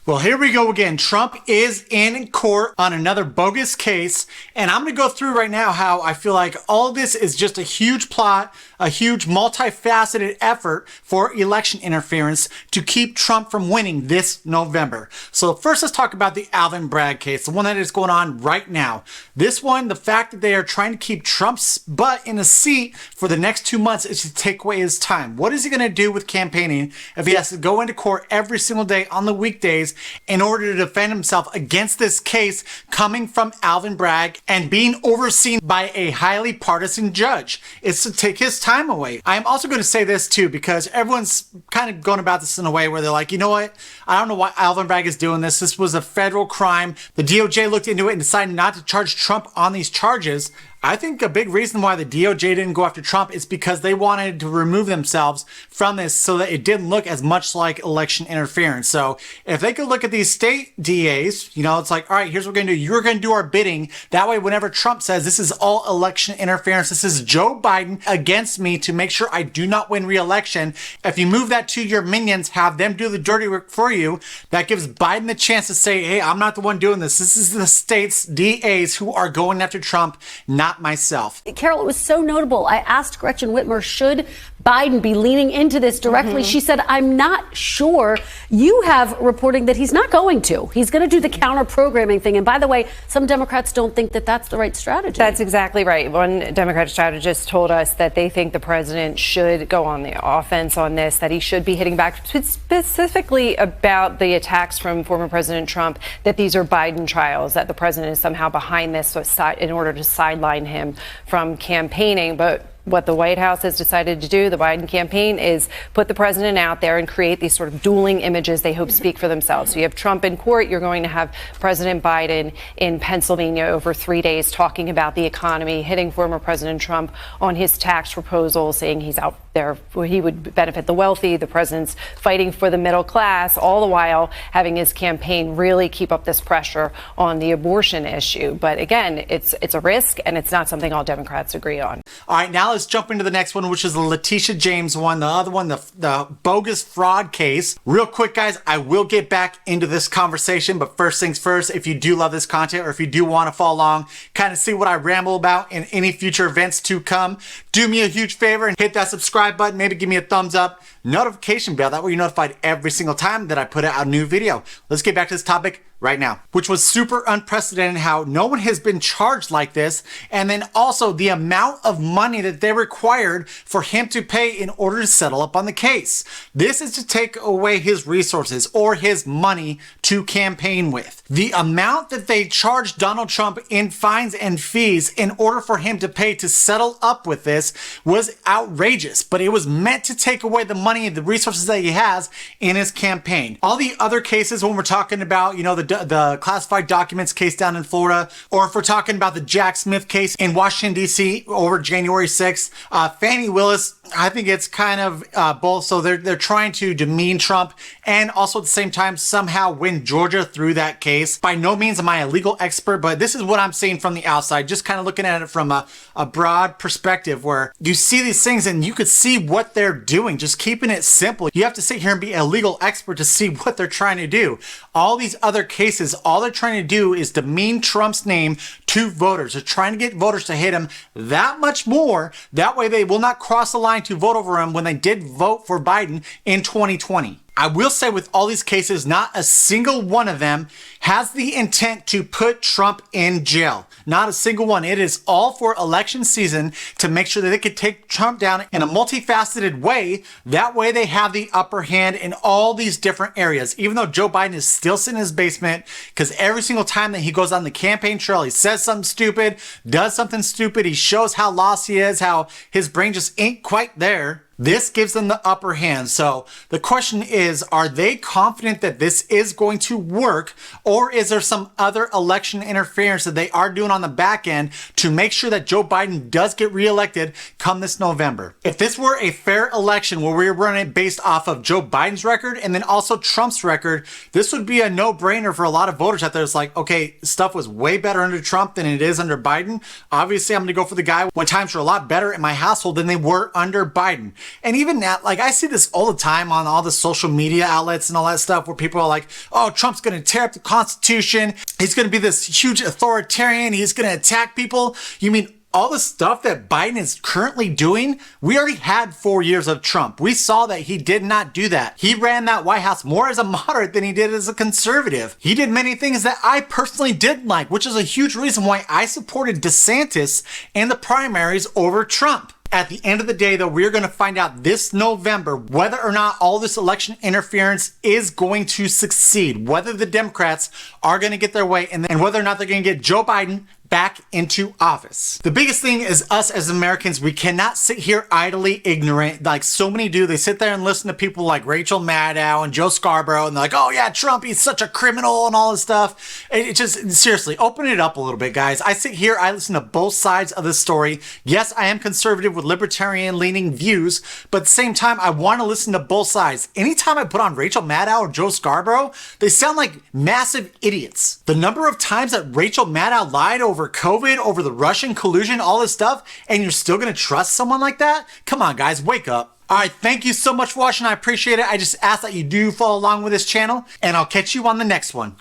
Well, here we go again. Trump is in court on another bogus case, and I'm going to go through right now how I feel like all of this is just a huge plot, a huge multifaceted effort for election interference to keep Trump from winning this November. So first, let's talk about the Alvin Bragg case, the one that is going on right now. This one, the fact that they are trying to keep Trump's butt in a seat for the next 2 months is to take away his time. What is he going to do with campaigning if he has to go into court every single day on the weekdays in order to defend himself against this case coming from Alvin Bragg and being overseen by a highly partisan judge? It's to take his time away. I'm also going to say this too, because everyone's kind of going about this in a way where they're like, you know what? I don't know why Alvin Bragg is doing this. This was a federal crime. The DOJ looked into it and decided not to charge Trump on these charges. I think a big reason why the DOJ didn't go after Trump is because they wanted to remove themselves from this so that it didn't look as much like election interference. So if they could look at these state DAs, it's like, all right, here's what we're going to do. You're going to do our bidding. That way, whenever Trump says this is all election interference, this is Joe Biden against me to make sure I do not win re-election. If you move that to your minions, have them do the dirty work for you, that gives Biden the chance to say, hey, I'm not the one doing this. This is the state's DAs who are going after Trump, not myself. Carol, it was so notable. I asked Gretchen Whitmer, should Biden be leaning into this directly? She said, I'm not sure. You have reporting that he's not going to. He's going to do the counter-programming thing. And by the way, some Democrats don't think that that's the right strategy. That's exactly right. One Democrat strategist told us that they think the president should go on the offense on this, that he should be hitting back specifically about the attacks from former President Trump, that these are Biden trials, that the president is somehow behind this in order to sideline him from campaigning. But what the White House has decided to do, the Biden campaign, is put the president out there and create these sort of dueling images they hope speak for themselves. So you have Trump in court. You're going to have President Biden in Pennsylvania over 3 days talking about the economy, hitting former President Trump on his tax proposal, saying he's out there where he would benefit the wealthy. The president's fighting for the middle class, all the while having his campaign really keep up this pressure on the abortion issue. But again, it's a risk, and it's not something all Democrats agree on. All right, now let's jump into the next one, which is the Letitia James one. The other one, the bogus fraud case. Real quick, guys, I will get back into this conversation, but first things first, if you do love this content or if you do want to follow along, kind of see what I ramble about in any future events to come, do me a huge favor and hit that subscribe button, maybe give me a thumbs up, notification bell, that way you're notified every single time that I put out a new video. Let's get back to this topic right now, which was super unprecedented, how no one has been charged like this, and then also the amount of money that they required for him to pay in order to settle up on the case. This is to take away his resources or his money to campaign with. The amount that they charged Donald Trump in fines and fees in order for him to pay to settle up with this was outrageous, but it was meant to take away the money and the resources that he has in his campaign. All the other cases, when we're talking about, the classified documents case down in Florida, or if we're talking about the Jack Smith case in Washington, D.C. over January 6th, Fani Willis, I think it's kind of both. So they're trying to demean Trump and also at the same time somehow win Georgia through that case. By no means am I a legal expert, but this is what I'm seeing from the outside, just kind of looking at it from a broad perspective where you see these things and you could see what they're doing, just keeping it simple. You have to sit here and be a legal expert to see what they're trying to do. All these other cases, all they're trying to do is demean Trump's name to voters. They're trying to get voters to hate him that much more. That way they will not cross the line to vote over him when they did vote for Biden in 2020. I will say with all these cases, not a single one of them has the intent to put Trump in jail. Not a single one. It is all for election season to make sure that they could take Trump down in a multifaceted way. That way they have the upper hand in all these different areas. Even though Joe Biden is still sitting in his basement, because every single time that he goes on the campaign trail, he says something stupid, does something stupid, he shows how lost he is, how his brain just ain't quite there. This gives them the upper hand. So the question is, are they confident that this is going to work, or is there some other election interference that they are doing on the back end to make sure that Joe Biden does get reelected come this November? If this were a fair election where we were running it based off of Joe Biden's record and then also Trump's record, this would be a no-brainer for a lot of voters out there. It's like, okay, stuff was way better under Trump than it is under Biden. Obviously, I'm going to go for the guy when times were a lot better in my household than they were under Biden. And even now, like, I see this all the time on all the social media outlets and all that stuff where people are like, oh, Trump's going to tear up the Constitution. He's going to be this huge authoritarian. He's going to attack people. You mean all the stuff that Biden is currently doing? We already had 4 years of Trump. We saw that he did not do that. He ran that White House more as a moderate than he did as a conservative. He did many things that I personally didn't like, which is a huge reason why I supported DeSantis in the primaries over Trump. At the end of the day, though, we're going to find out this November whether or not all this election interference is going to succeed, whether the Democrats are going to get their way, and whether or not they're going to get Joe Biden back into office. The biggest thing is us as Americans, we cannot sit here idly ignorant like so many do. They sit there and listen to people like Rachel Maddow and Joe Scarborough, and they're like, oh yeah, Trump, he's such a criminal and all this stuff. It just, seriously, open it up a little bit, guys. I sit here, I listen to both sides of the story. Yes, I am conservative with libertarian leaning views, but at the same time, I want to listen to both sides. Anytime I put on Rachel Maddow or Joe Scarborough, they sound like massive idiots. The number of times that Rachel Maddow lied over COVID, over the Russian collusion, all this stuff, and you're still gonna trust someone like that? Come on, guys, wake up. All right, thank you so much for watching. I appreciate it. I just ask that you do follow along with this channel, and I'll catch you on the next one.